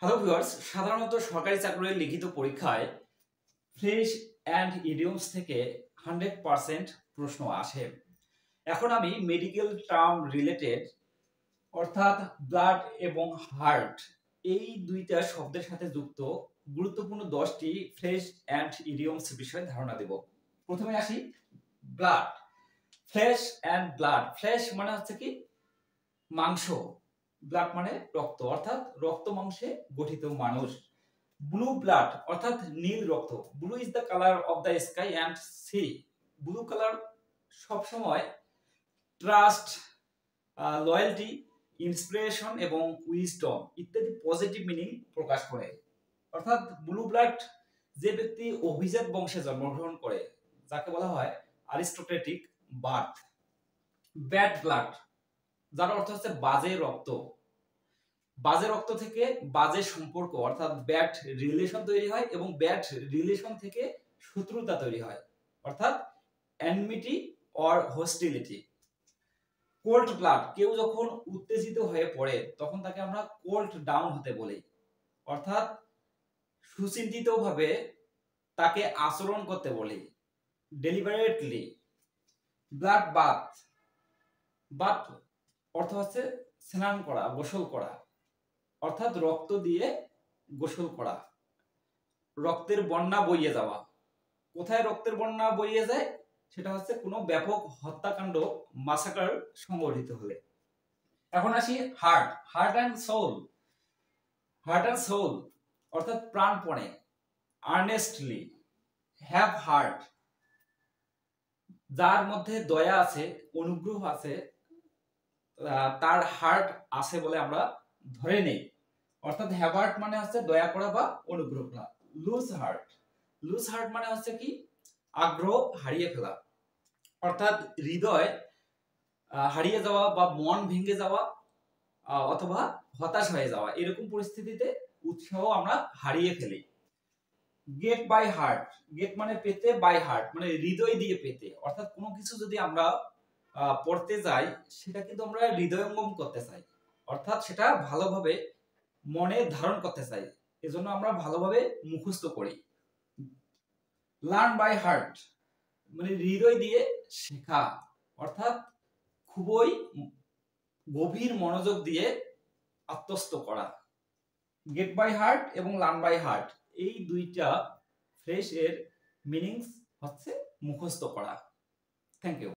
Hello viewers, সাধারণত সরকারি চাকরির লিখিত পরীক্ষায় ফ্রেজ অ্যান্ড ইডিয়মস থেকে 100% প্রশ্ন আসে। এখন আমি মেডিকেল টার্ম রিলেটেড অর্থাৎ ব্লাড এবং হার্ট এই দুইটা শব্দের সাথে যুক্ত গুরুত্বপূর্ণ 10টি ফ্রেজ অ্যান্ড ইডিয়মস বিষয়ে ধারণা দেব। প্রথমে আসি blood. Flash and blood. Flash মানে হচ্ছে কি মাংস, ব্লাড মানে রক্ত, অর্থাৎ রক্ত মাংসে গঠিত মানুষ। ব্লু ব্লাড অর্থাৎ নীল রক্ত। Blue is the colour of the sky and sea. Blue colour সবসময় ট্রাস্ট, লয়্যালটি, ইন্সপিরেশন এবং উইজডম ইত্যাদি পজিটিভ মিনিং প্রকাশ করে। অর্থাৎ ব্লু ব্লাড যে ব্যক্তি অভিজাত বংশে জন্মগ্রহণ করে, যাকে বলা হয় অ্যারিস্টোক্রেটিক বার্থ। ব্যাড ব্লাড যার অর্থ হচ্ছে বাজে রক্ত। বাজে রক্ত থেকে বাজে সম্পর্ক অর্থাৎ ব্যাড রিলেশন তৈরি হয় এবং ব্যাড রিলেশন থেকে শত্রুতা তৈরি হয় অর্থাৎ এনমিটি অর হোস্টিলিটি। কোল্ড ব্লাড, কেউ যখন উত্তেজিত হয়ে পড়ে তখন তাকে আমরা কোল্ড ডাউন হতে বলি, অর্থাৎ সুচিন্তিতভাবে তাকে আচরণ করতে বলি, ডেলিবারেটলি। ব্লাড বাথ, বাথ অর্থ হচ্ছে স্নান করা, গোসল করা, অর্থাৎ রক্ত দিয়ে গোসল করা। রক্তের বন্যা বইয়ে যাওয়া, কোথায় রক্তের বন্যা বইয়ে যায়? সেটা হচ্ছে কোনো ব্যাপক হত্যাকাণ্ড, মাসাকার সংঘটিত হলে। এখন আসি heart. Heart and soul. Heart and soul অর্থাৎ প্রাণপণে, আর্নেস্টলি, হ্যাভ হার্ট, যার মধ্যে দয়া আছে, অনুগ্রহ আছে, তার হার্ট আছে বলে আমরা ধরে নেই। অর্থাৎ হ্যাভ হার্ট মানে হচ্ছে দয়া করা বা অনুগ্রহ করা। Loose heart. লুজ হার্ট মানে হচ্ছে কি আগ্রহ হারিয়ে ফেলা, অর্থাৎ হৃদয় হারিয়ে যাওয়া বা মন ভেঙে যাওয়া অথবা হতাশ হয়ে যাওয়া, এরকম পরিস্থিতিতে উৎসাহ আমরা হারিয়ে ফেলি। Gate by heart. গেট মানে পেতে, বাই হার্ট মানে হৃদয় দিয়ে পেতে, অর্থাৎ কোনো কিছু যদি আমরা পড়তে যাই সেটা কিন্তু আমরা হৃদয়ঙ্গম করতে চাই, অর্থাৎ সেটা ভালোভাবে মনে ধারণ করতে চাই, এজন্য আমরা ভালোভাবে মুখস্থ করি। লার্ন বাই হার্ট মানে হৃদয় দিয়ে শেখা, অর্থাৎ খুবই গভীর মনোযোগ দিয়ে আত্মস্থ করা। গেট বাই হার্ট এবং লার্ন বাই হার্ট এই দুইটা ফ্রেজ এর মিনিংস হচ্ছে মুখস্থ করা। Thank you.